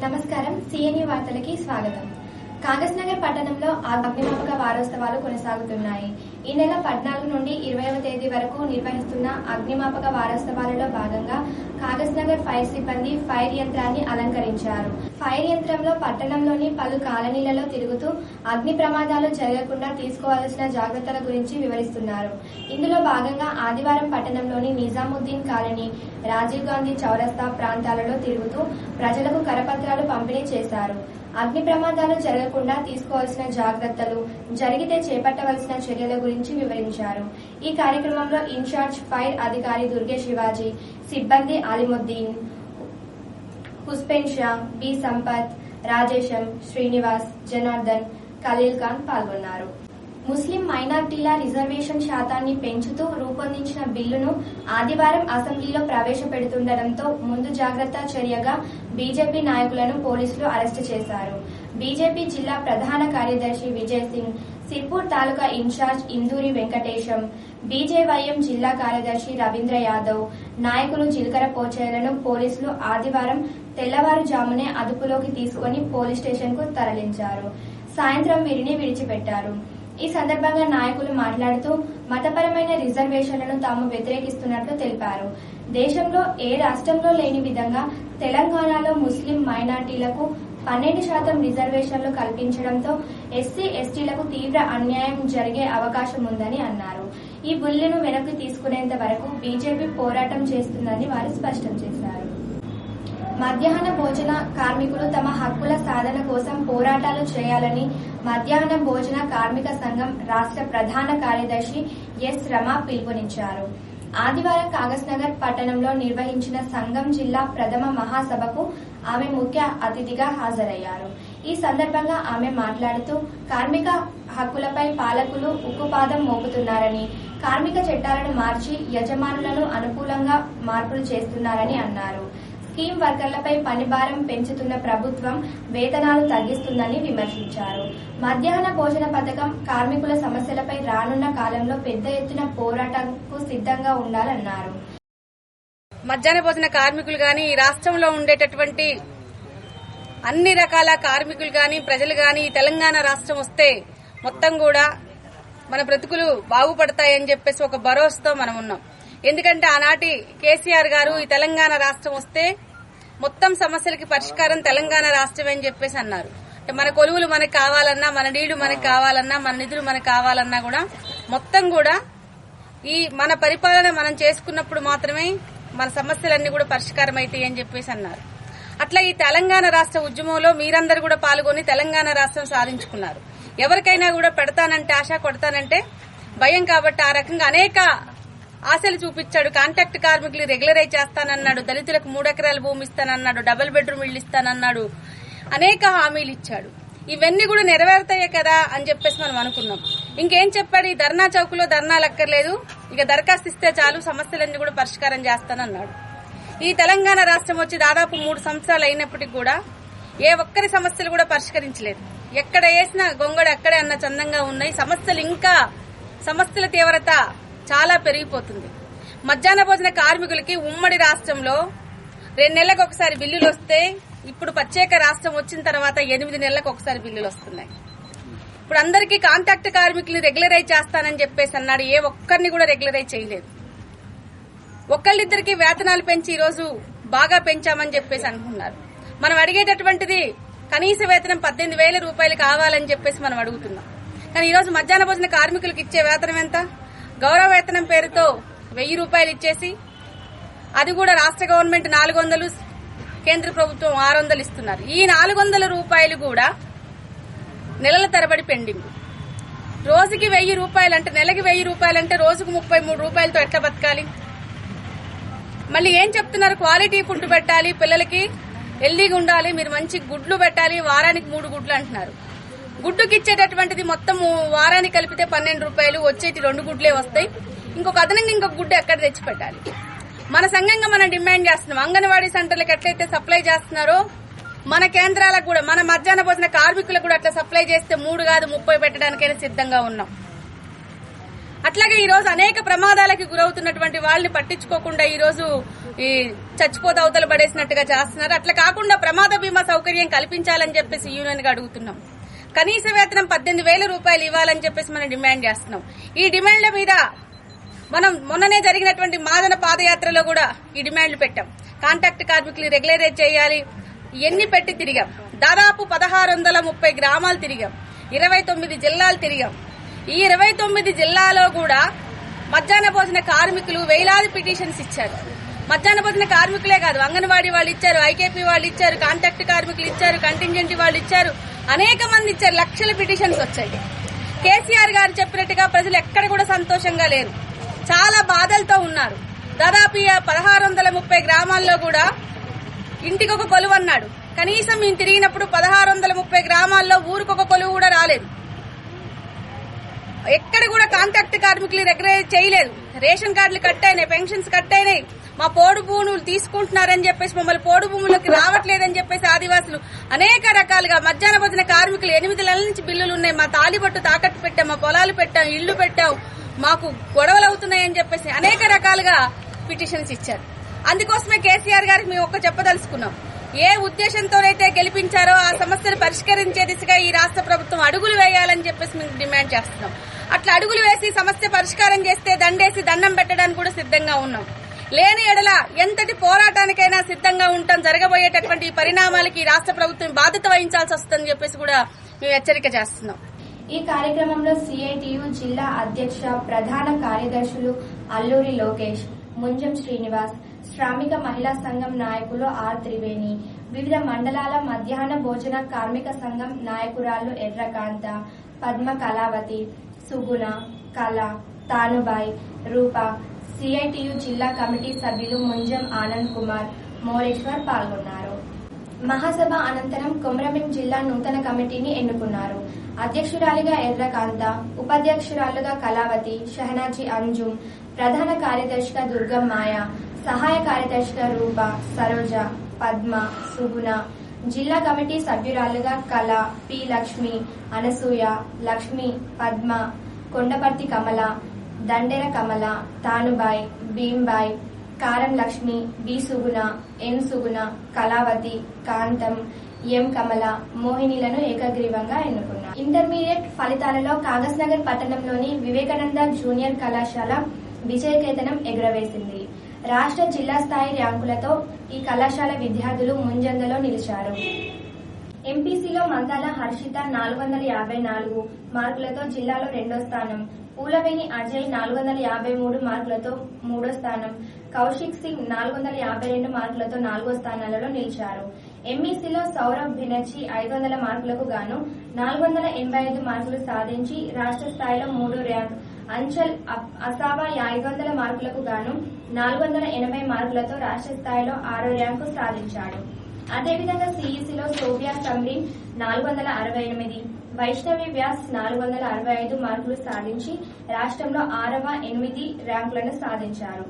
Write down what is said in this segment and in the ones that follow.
నమస్కారం, సిఎన్యు వార్తలకి స్వాగతం. కాగజ్ నగర్ పట్టణంలో అగ్నిమాపక వారోత్సవాలు కొనసాగుతున్నాయి. ఈ నెల 14 నుండి 20వ తేదీ వరకు నిర్వహిస్తున్న అగ్నిమాపక వారోత్సవాలలో భాగంగా కాగజ్ నగర్ ఫైర్ సిబ్బంది ఫైర్ యంత్రాన్ని అలంకరించారు. ఫైర్ యంత్రంలో పట్టణంలోని పలు కాలనీలలో తిరుగుతూ అగ్ని ప్రమాదాలు జరగకుండా తీసుకోవాల్సిన జాగ్రత్తల గురించి వివరిస్తున్నారు. ఇందులో భాగంగా ఆదివారం పట్టణంలోని నిజాముద్దీన్ కాలనీ, రాజీవ్ గాంధీ చౌరస్తా ప్రాంతాలలో తిరుగుతూ ప్రజలకు కరపత్రాలు పంపిణీ చేశారు. అగ్ని ప్రమాదాలు జరగకుండా తీసుకోవాల్సిన జాగ్రత్తలు, జరిగితే చేపట్టవలసిన చర్యల గురించి వివరించారు. ఈ కార్యక్రమంలో ఇన్ఛార్జ్ ఫైర్ అధికారి దుర్గే శివాజీ, సిబ్బంది అలీముద్దీన్, హుస్సేన్ షా, బి సంపత్, రాజేశం, శ్రీనివాస్, జనార్దన్, ఖలీల్ ఖాన్ పాల్గొన్నారు. ముస్లిం మైనార్టీల రిజర్వేషన్ శాతాన్ని పెంచుతూ రూపొందించిన బిల్లును ఆదివారం అసెంబ్లీలో ప్రవేశపెడుతుండటంతో ముందు జాగ్రత్త చర్యగా బీజేపీ నాయకులను పోలీసులు అరెస్టు చేశారు. బీజేపీ జిల్లా ప్రధాన కార్యదర్శి విజయ్ సింగ్, సిర్పూర్ తాలూకా ఇన్ఛార్జ్ ఇందూరి వెంకటేశం, బీజేవైఎం జిల్లా కార్యదర్శి రవీంద్ర యాదవ్, నాయకులు జిల్కర పోచయ్యలను పోలీసులు ఆదివారం తెల్లవారుజామునే అదుపులోకి తీసుకుని పోలీస్ స్టేషన్ కు తరలించారు. సాయంత్రం వీరిని విడిచిపెట్టారు. ఈ సందర్భంగా నాయకులు మాట్లాడుతూ మతపరమైన రిజర్వేషన్లను తాము వ్యతిరేకిస్తున్నట్లు తెలిపారు. దేశంలో ఏ రాష్ట్రంలో లేని విధంగా తెలంగాణలో ముస్లిం మైనార్టీలకు 12% రిజర్వేషన్లు కల్పించడంతో ఎస్సీ, ఎస్టీలకు తీవ్ర అన్యాయం జరిగే అవకాశం ఉందని అన్నారు. ఈ బిల్లును వెనక్కి తీసుకునేంత వరకు బీజేపీ పోరాటం చేస్తుందని వారు స్పష్టం చేశారు. మధ్యాహ్న భోజన కార్మికులు తమ హక్కుల సాధన కోసం పోరాటాలు చేయాలని మధ్యాహ్న భోజన కార్మిక సంఘం రాష్ట్ర ప్రధాన కార్యదర్శి ఎస్ రమ పిలుపునిచ్చారు. ఆదివారం కాగజ్ నగర్ పట్టణంలో నిర్వహించిన సంఘం జిల్లా ప్రథమ మహాసభకు ఆమె ముఖ్య అతిథిగా హాజరయ్యారు. ఈ సందర్భంగా ఆమె మాట్లాడుతూ కార్మిక హక్కులపై పాలకులు ఉక్కుపాదం మోపుతున్నారని, కార్మిక చట్టాలను మార్చి యజమానులను అనుకూలంగా మార్పులు చేస్తున్నారని అన్నారు. స్కీమ్ వర్కర్లపై పనిభారం పెంచుతున్న ప్రభుత్వం వేతనాలు తగ్గిస్తుందని విమర్శించారు. మధ్యాహ్న భోజన పథకం, కార్మికుల సమస్యలపై రానున్న కాలంలో పెద్ద ఎత్తున పోరాటంకు సిద్ధంగా ఉండాలన్నారు. మధ్యాహ్న భోజన కార్మికులు గాని, ఈ రాష్ట్రంలో ఉండేటటువంటి అన్ని రకాల కార్మికులు గాని, ప్రజలు గాని తెలంగాణ రాష్ట్రం వస్తే మొత్తం కూడా మన బ్రతుకులు బాగుపడతాయని చెప్పేసి ఒక భరోసాతో మనం ఉన్నాం. ఎందుకంటే ఆనాటి కేసీఆర్ గారు ఈ తెలంగాణ రాష్ట్రం వస్తే మొత్తం సమస్యలకి పరిష్కారం తెలంగాణ రాష్ట్రం అని చెప్పేసి అన్నారు. మన కొలువులు మనకు కావాలన్నా, మన నీళ్లు మనకు కావాలన్నా, మన నిధులు మనకు కావాలన్నా కూడా మొత్తం కూడా ఈ మన పరిపాలన మనం చేసుకున్నప్పుడు మాత్రమే మన సమస్యలన్నీ కూడా పరిష్కారం అవుతాయి అని చెప్పేసి అన్నారు. అట్లా ఈ తెలంగాణ రాష్ట్ర ఉద్యమంలో మీరందరూ కూడా పాల్గొని తెలంగాణ రాష్ట్రం సాధించుకున్నారు. ఎవరికైనా కూడా పెడతానంటే ఆశ, కొడతానంటే భయం. కాబట్టి ఆ రకంగా అనేక ఆశలు చూపించాడు. కాంట్రాక్ట్ కార్మికులు రెగ్యులరైజ్ చేస్తానన్నాడు, దళితులకు 3 ఎకరాల భూమి ఇస్తానన్నాడు, డబుల్ బెడ్రూమ్ ఇళ్లు ఇస్తానన్నాడు, అనేక హామీలు ఇచ్చాడు. ఇవన్నీ కూడా నెరవేరుతాయే కదా అని చెప్పేసి మనం అనుకున్నాం. ఇంకేం చెప్పాడు? ఈ ధర్నా చౌకులో ధర్నాలు అక్కర్లేదు, ఇక దరఖాస్తు ఇస్తే చాలు, సమస్యలన్నీ కూడా పరిష్కారం చేస్తానన్నాడు. ఈ తెలంగాణ రాష్ట్రం వచ్చి దాదాపు 3 సంవత్సరాలు అయినప్పటికీ కూడా ఏ ఒక్కరి సమస్యలు కూడా పరిష్కరించలేదు. ఎక్కడ వేసినా గొంగడు అక్కడే అన్న చందంగా ఉన్నాయి. సమస్యల తీవ్రత చాలా పెరిగిపోతుంది. మధ్యాహ్న భోజన కార్మికులకి ఉమ్మడి రాష్ట్రంలో 2 నెలలకు ఒకసారి బిల్లులు వస్తే, ఇప్పుడు ప్రత్యేక రాష్ట్రం వచ్చిన తర్వాత 8 నెలలకు ఒకసారి బిల్లులు వస్తున్నాయి. ఇప్పుడు అందరికీ కాంట్రాక్ట్ కార్మికులు రెగ్యులరైజ్ చేస్తానని చెప్పేసి అన్నాడు. ఏ ఒక్కరిని కూడా రెగ్యులరైజ్ చేయలేదు. ఒక్కళ్ళిద్దరికి వేతనాలు పెంచి ఈ రోజు బాగా పెంచామని చెప్పేసి అనుకున్నారు. మనం అడిగేటటువంటిది కనీస వేతనం 18,000 రూపాయలు కావాలని చెప్పేసి మనం అడుగుతున్నాం. కానీ ఈ రోజు మధ్యాహ్న భోజన కార్మికులకు ఇచ్చే వేతనం ఎంత? గౌరవ వేతనం పేరుతో 1,000 రూపాయలు ఇచ్చేసి, అది కూడా రాష్ట్ర గవర్నమెంట్ 400, కేంద్ర ప్రభుత్వం 600 ఇస్తున్నారు. ఈ 400 రూపాయలు కూడా నెలల తరబడి పెండింగ్. రోజుకి 1,000 రూపాయలు అంటే, నెలకి 1,000 రూపాయలు అంటే రోజుకు 33 రూపాయలతో ఎట్లా బతకాలి? మళ్ళీ ఏం చెప్తున్నారు? క్వాలిటీ ఫుడ్ పెట్టాలి, పిల్లలకి హెల్దీగా ఉండాలి, మీరు మంచి గుడ్లు పెట్టాలి, వారానికి 3 గుడ్లు అంటున్నారు. గుడ్డుకి ఇచ్చేటటువంటిది మొత్తం వారానికి కలిపితే 12 రూపాయలు, వచ్చేటి 2 గుడ్లే వస్తాయి. ఇంకొక అదనంగా ఇంకొక గుడ్డు ఎక్కడ తెచ్చి పెట్టాలి? మన సంఘంగా మనం డిమాండ్ చేస్తున్నాం. అంగన్వాడీ సెంటర్లకు ఎట్లయితే సప్లై చేస్తున్నారో మన కేంద్రాలకు కూడా, మన మధ్యాహ్న భోజన కార్మికులకు కూడా అట్లా సప్లై చేస్తే 3 కాదు 30 పెట్టడానికైనా సిద్ధంగా ఉన్నాం. అట్లాగే ఈ రోజు అనేక ప్రమాదాలకు గురవుతున్నటువంటి వాళ్ళని పట్టించుకోకుండా ఈ రోజు ఈ చచ్చిపోతే అవతల పడేసినట్టుగా చేస్తున్నారు. అట్లా కాకుండా ప్రమాద బీమా సౌకర్యం కల్పించాలని చెప్పేసి యూనియన్ గా అడుగుతున్నాం. కనీస వేతనం 18,000 రూపాయలు ఇవ్వాలని చెప్పేసి మనం డిమాండ్ చేస్తున్నాం. ఈ డిమాండ్ల మీద మనం మొన్ననే జరిగినటువంటి మాదన పాదయాత్రలో కూడా ఈ డిమాండ్లు పెట్టాం. కాంట్రాక్ట్ కార్మికులు రెగ్యులరైజ్ చేయాలి. ఇవన్నీ పెట్టి తిరిగాం. దాదాపు 1630 గ్రామాలు తిరిగాం. 29 జిల్లాలు తిరిగాం. ఈ 29 జిల్లాలో కూడా మధ్యాహ్న భోజన కార్మికులు వేలాది పిటిషన్స్ ఇచ్చారు. మధ్యాహ్న భోజన కార్మికులే కాదు, అంగన్వాడీ వాళ్ళు ఇచ్చారు, ఐకేపీ వాళ్ళు ఇచ్చారు, కాంట్రాక్ట్ కార్మికులు ఇచ్చారు, కంటింజెంట్ వాళ్ళు ఇచ్చారు, అనేక మంది ఇచ్చారు. లక్షల పిటిషన్స్ వచ్చాయి. కేసీఆర్ గారు చెప్పినట్టుగా ప్రజలు ఎక్కడ కూడా సంతోషంగా లేరు, చాలా బాధలతో ఉన్నారు. దాదాపు 1630 గ్రామాల్లో కూడా ఇంటికొక కొలువు అన్నాడు. కనీసం మేము తిరిగినప్పుడు 1630 గ్రామాల్లో ఊరికొక కొలువు కూడా రాలేదు. ఎక్కడ కూడా కాంట్రాక్ట్ కార్మికులు రెగ్యులైజ్ చేయలేదు. రేషన్ కార్డులు కట్ అయినాయి, పెన్షన్స్ కట్ అయినాయి. మా పోడు భూములు తీసుకుంటున్నారని చెప్పేసి మమ్మల్ని పోడు భూముల్లోకి రావట్లేదని చెప్పేసి ఆదివాసులు అనేక రకాలుగా మధ్యాహ్న భోజన కార్మికులు 8 నెలల నుంచి బిల్లులు ఉన్నాయి. మా తాలిబట్టు తాకట్టు పెట్టాం, మా పొలాలు పెట్టాం, ఇళ్లు పెట్టాం, మాకు గొడవలు అవుతున్నాయని చెప్పేసి అనేక రకాలుగా పిటిషన్స్ ఇచ్చారు. అందుకోసమే కేసీఆర్ గారికి మేము ఒక్క చెప్పదలుచుకున్నాం. ఏ ఉద్దేశంతోనైతే గెలిపించారో ఆ సమస్యను పరిష్కరించే దిశగా ఈ రాష్ట్ర ప్రభుత్వం అడుగులు వేయాలని చెప్పేసి మేము డిమాండ్ చేస్తున్నాం. అట్లా అడుగులు వేసి సమస్య పరిష్కారం చేస్తే దండేసి దండం పెట్టడానికి కూడా సిద్ధంగా ఉన్నాం. లేని ఎడల ఎంతటి పోరాటానికైనా సిద్ధంగా ఉంటాం. జరగబోయేటటువంటి పరిణామాలకి రాష్ట్ర ప్రభుత్వం బాధ్యత వహించాల్సి వస్తుందని చెప్పేసి కూడా మేము హెచ్చరిక చేస్తున్నాం. ఈ కార్యక్రమంలో సిఐటియు జిల్లా అధ్యక్ష ప్రధాన కార్యదర్శులు అల్లూరి లోకేష్, ముంజం శ్రీనివాస్, శ్రామిక మహిళా సంఘం నాయకులు ఆర్ త్రివేణి, వివిధ మండలాల మధ్యాహ్న భోజన కార్మిక సంఘం నాయకురాళ్లు ఎర్రకాంత, పద్మ కళావతి, సుగుణ, కళ, తానుబాయ్, రూప, సిఐటియు జిల్లా కమిటీ సభ్యులు ముంజం ఆనంద్ కుమార్, మోరేశ్వర్ పాల్గొన్నారు. మహాసభ అనంతరం కొమరంభీం జిల్లా నూతన కమిటీని ఎన్నుకున్నారు. అధ్యక్షురాలిగా ఎర్రకాంత, ఉపాధ్యక్షురాలుగా కళావతి, షహనాజీ అంజుమ్, ప్రధాన కార్యదర్శిగా దుర్గం మాయ, సహాయ కార్యదర్శిగా రూప, సరోజ, పద్మ, సుగుణ, జిల్లా కమిటీ సభ్యురాలుగా కళ, పి లక్ష్మి, అనసూయ, లక్ష్మి, పద్మ, కొండపర్తి కమల, దండెర కమల, తానుబాయ్, భీంబాయ్, కారం లక్ష్మి, బి సుగుణ, ఎన్ సుగుణ, కళావతి, కాంతం, ఎం కమల, మోహినిలను ఏకగ్రీవంగా ఎన్నుకున్నారు. ఇంటర్మీడియట్ ఫలితాలలో కాగజ్నగర్ పట్టణంలోని వివేకానంద జూనియర్ కళాశాల విజయకేతనం ఎగురవేసింది. రాష్ట్ర జిల్లా స్థాయి ర్యాంకులతో ఈ కళాశాల విద్యార్థులు ముంజంజలో నిలిచారు. ఎంపీసీలో మంతాల హర్షిత 454 మార్కులతో జిల్లాలో 2వ స్థానం, పూలవేణి అజయ్ 453 మార్కులతో 3వ స్థానం, కౌశిక్ సింగ్ 452 మార్కులతో 4వ స్థానాలలో నిలిచారు. ఎంఈసీలో సౌరభ్ బెనర్జీ 500 మార్కులకు గాను 485 మార్కులు సాధించి రాష్ట్ర స్థాయిలో 3వ ర్యాంక్, అంచల్ అసాబా 500 మార్కులకు గాను 480 మార్కులతో రాష్ట్ర స్థాయిలో 6వ ర్యాంకు సాధించాడు. అదేవిధంగా సిఈసీలో సోఫియా సమ్రీన్ 468, వైష్ణవి వ్యాస్ 465 మార్కులు సాధించి రాష్ట్రంలో 6వ, 8 ర్యాంకులను సాధించారు.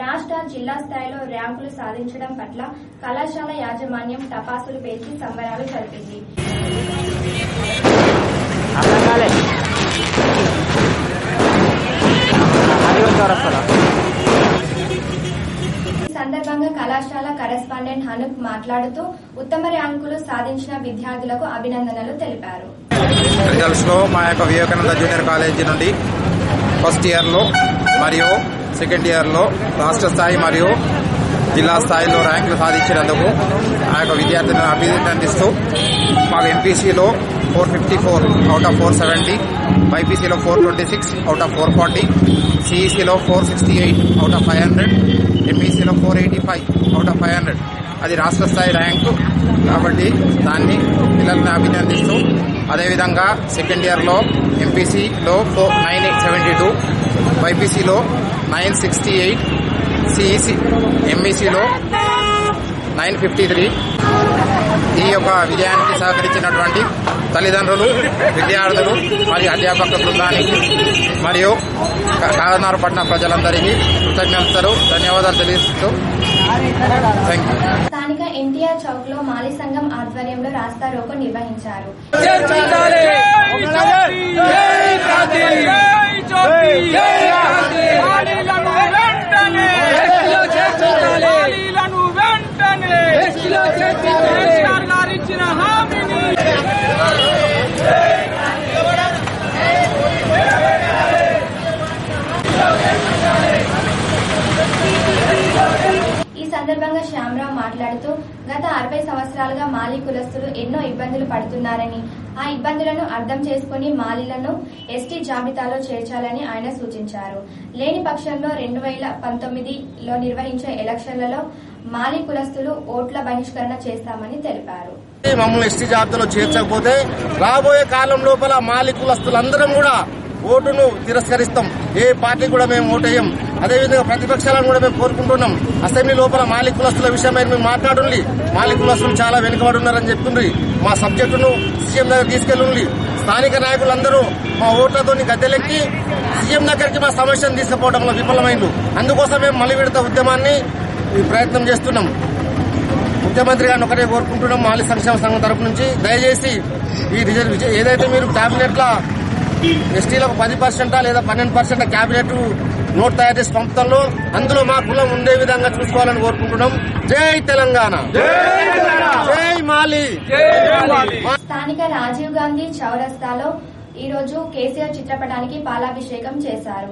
రాష్ట్ర, జిల్లా స్థాయిలో ర్యాంకులు సాధించడం పట్ల కళాశాల యాజమాన్యం టపాసులు పేల్చి సంబరాలు జరిపింది. ఈ సందర్భంగా కళాశాల కరెస్పాండెంట్ హనుక్ మాట్లాడుతూ ఉత్తమ ర్యాంకులు సాధించిన విద్యార్థులకు అభినందనలు తెలిపారు. రిజల్ట్స్ లో మా యొక్క వివేకానంద జూనియర్ కాలేజీ నుండి ఫస్ట్ ఇయర్ లో మరియు సెకండ్ ఇయర్ లో రాష్ట్ర స్థాయి మరియు జిల్లా స్థాయిలో ర్యాంకులు సాధించినందుకు ఆ యొక్క విద్యార్థులను అభినందిస్తూ మాకు ఎంపీసీలో 454 out of 470, బైపీసీలో 426 out of 440, సిఈసీలో 468 out of 500, ఎంఈసీలో 485 out of 500. అది రాష్ట్ర స్థాయి ర్యాంకు కాబట్టి దాన్ని పిల్లల్ని అభినందిస్తూ, అదేవిధంగా సెకండ్ ఇయర్లో ఎంపీసీలో 972, బైపీసీలో 968, సిఈసీ ఎంఈసీలో 953. ఈ యొక్క విజయానికి సహకరించినటువంటి తల్లిదండ్రులు, విద్యార్థులు మరియు అధ్యాపక బృందానికి మరియు కాగజ్నగర్ పట్టణ ప్రజలందరికీ కృతజ్ఞతలు, ధన్యవాదాలు తెలియజేస్తూ థ్యాంక్ యూ. స్థానిక ఎన్టీఆర్ చౌక్ లో మాలి సంఘం ఆధ్వర్యంలో రాస్తా రోకో నిర్వహించారు. గారిచ్చిన హామీని ఈ సందర్భంగా శ్యామరావు మాట్లాడుతూ గత 60 సంవత్సరాలుగా మాలీ కులస్తులు ఎన్నో ఇబ్బందులు పడుతున్నారని, ఆ ఇబ్బందులను అర్థం చేసుకుని మాలీలను ఎస్టీ జాబితాలో చేర్చాలని ఆయన సూచించారు. లేని పక్షంలో 2019లో నిర్వహించే ఎలక్షన్లలో మాలీ కులస్తులు ఓట్ల బహిష్కరణ చేస్తామని తెలిపారు. మమ్మల్ని ఎస్టీ జాబితాలో చేర్చకపోతే రాబోయే కాలం లోపల మాలీ కులస్తులందరం కూడా ఓటును తిరస్కరిస్తాం. ఏ పార్టీ కూడా మేము ఓటేయం. అదేవిధంగా ప్రతిపక్షాలను కూడా మేము కోరుకుంటున్నాం. అసెంబ్లీ లోపల మాలీ కులస్తుల విషయమై మేము మాట్లాడుండి. మాలీ కులస్తులు చాలా వెనుకబడి ఉన్నారని చెప్తుండ్రి. మా సబ్జెక్టును సీఎం దగ్గర తీసుకెళ్ళి స్థానిక నాయకులందరూ మా ఓట్లతో గద్దెలెక్కి సీఎం దగ్గరికి మా సమస్యను తీసుకుపోవడంలో విఫలమైంది. అందుకోసం మేము మళ్లీ విడత ఉద్యమాన్ని ప్రయత్నం చేస్తున్నాం. ముఖ్యమంత్రి గారిని ఒకటే కోరుకుంటున్నాం, మాలీ సంక్షేమ సంఘం తరఫు నుంచి దయచేసి ఈ రిజర్వ్ ఏదైతే మీరు కేబినెట్ లా ఎస్టీలకు 10% లేదా 12% కేబినెట్ నోట్ తయారు చేసి పంపుతంలో అందులో మా కులం ఉండే విధంగా చూసుకోవాలని కోరుకుంటున్నాం. జై తెలంగాణ, జై మాలీ. స్థానిక రాజీవ్ గాంధీ చౌరస్తాలో ఈ రోజు కేసీఆర్ చిత్రపటానికి పాలాభిషేకం చేశారు.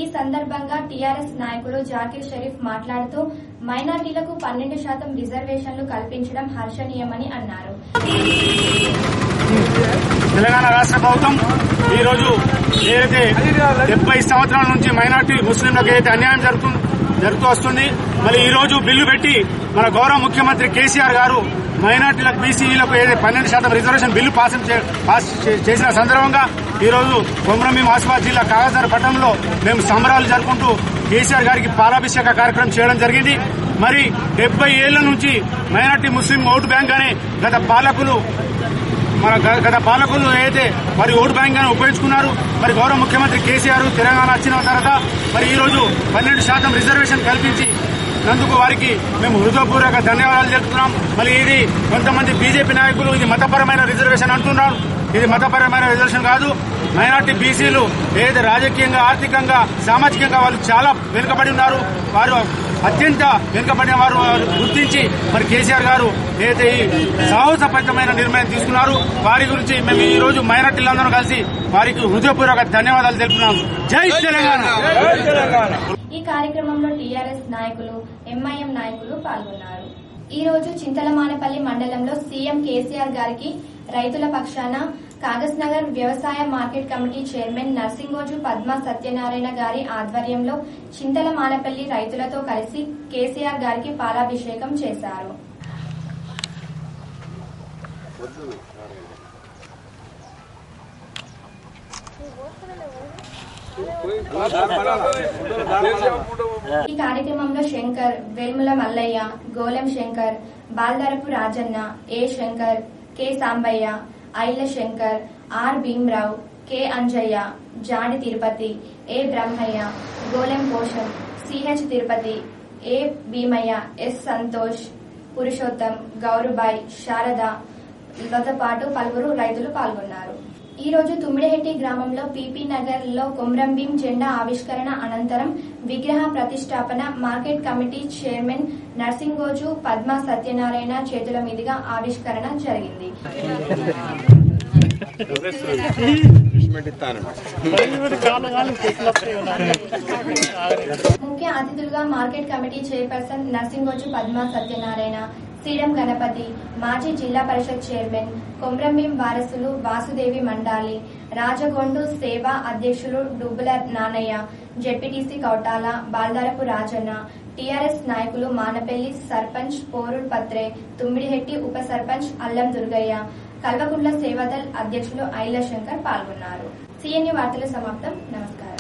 ఈ సందర్భంగా టీఆర్ఎస్ నాయకులు జాకీర్ షరీఫ్ మాట్లాడుతూ మైనార్టీలకు 12% రిజర్వేషన్లు కల్పించడం హర్షణీయమని అన్నారు. తెలంగాణ రాష్ట్ర ప్రభుత్వం ఈ రోజు ఏదైతే 70 సంవత్సరాల నుంచి మైనార్టీ ముస్లింలకు ఏదైతే అన్యాయం జరుగుతూ వస్తుంది, మరి ఈ రోజు బిల్లు పెట్టి మన గౌరవ ముఖ్యమంత్రి కేసీఆర్ గారు మైనార్టీలకు బీసీలకు ఏదైతే 12% రిజర్వేషన్ బిల్లు పాస్ చేసిన సందర్భంగా ఈ రోజు కొమరంభీం ఆసిఫాబాద్ జిల్లా కాగజ్నగర్ పట్టణంలో మేము సంబరాలు జరుపుకుంటూ కేసీఆర్ గారికి పాలాభిషేక కార్యక్రమం చేయడం జరిగింది. మరి 70 ఏళ్ల నుంచి మైనార్టీ ముస్లిం ఓటు బ్యాంక్ అనే గత పాలకులు ఏదైతే మరి ఓటు బ్యాంక్ గానే ఉపయోగించుకున్నారు. మరి గౌరవ ముఖ్యమంత్రి కేసీఆర్ తెలంగాణ వచ్చిన తర్వాత మరి ఈ రోజు 12% రిజర్వేషన్ కల్పించి నందుకు వారికి మేము హృదయపూర్వక ధన్యవాదాలు తెలుపుతున్నాం. మరి ఇది కొంతమంది బీజేపీ నాయకులు ఇది మతపరమైన రిజర్వేషన్ అంటున్నారు. ఇది మతపరమైన రిజర్వేషన్ కాదు. మైనార్టీ బీసీలు ఏదైతే రాజకీయంగా, ఆర్థికంగా, సామాజికంగా వాళ్ళు చాలా వెనుకబడి ఉన్నారు. వారు అత్యంత వెనుకబడిన వారు గుర్తించి మరి కేసీఆర్ గారు ఏదైతే ఈ సాహసపరితమైన నిర్ణయం తీసుకున్నారు, వారి గురించి మేము ఈ రోజు మైనార్టీలందరూ కలిసి వారికి హృదయపూర్వక ధన్యవాదాలు తెలుపుతున్నాం. జై తెలంగాణ. ఈ కార్యక్రమంలో టీఆర్ఎస్ నాయకులు, ఎంఐఎం నాయకులు పాల్గొన్నారు. ఈ రోజు చింతలమానపల్లి మండలంలో సీఎం కేసీఆర్ గారికి రైతుల పక్షాన కాగజ్నగర్ వ్యవసాయ market committee chairman Narsingoju Padma Satyanarayana గారి ఆధ్వర్యంలో చింతలమానపల్లి రైతులతో కలిసి కేసీఆర్ గారికి పాలాభిషేకం చేశారు. ఈ కార్యక్రమంలో Shankar, Velmula Mallaiah, Golem Shankar, Baldarapu Rajanna, A Shankar, K Sambaiah, Aila Shankar, R Bheemrao, K Anjaiah, Jadi Tirupati, A Brahmaiah, Golem Posham, CH Tirupati, A Bheemaiah, S Santosh, Purushottam, Gourubai, శారదతో పాటు పలువురు రైతులు పాల్గొన్నారు. ఈ రోజు తుమ్మిడిహెట్టి గ్రామంలో పీపీ నగర్ లో కొమరంభీం జెండా ఆవిష్కరణ అనంతరం విగ్రహ ప్రతిష్టాపన market committee chairman Narsingoju Padma Satyanarayana చేతుల మీదుగా ఆవిష్కరణ జరిగింది. ముఖ్య అతిథులుగా market committee chairperson Narsingoju Padma Satyanarayana, Seedam Ganapathi, మాజీ జిల్లా పరిషత్ చైర్మన్, కొమరంభీం వారసులు వాసుదేవి మండాలి, రాజగొండు సేవా అధ్యక్షులు డుబ్బుల నానయ్య, జెడ్పీటీసీ కౌటాల, బాల్దారపు రాజన్న, టీఆర్ఎస్ నాయకులు మానపల్లి సర్పంచ్ పోరుల్ పత్రే, తుమ్మిడిహెట్టి ఉప సర్పంచ్ అల్లం దుర్గయ్య, కల్వకుంట్ల సేవాదల్ అధ్యక్షులు ఐల శంకర్ పాల్గొన్నారు. సిఎన్యు వార్తలు సమాప్తం. నమస్కారం.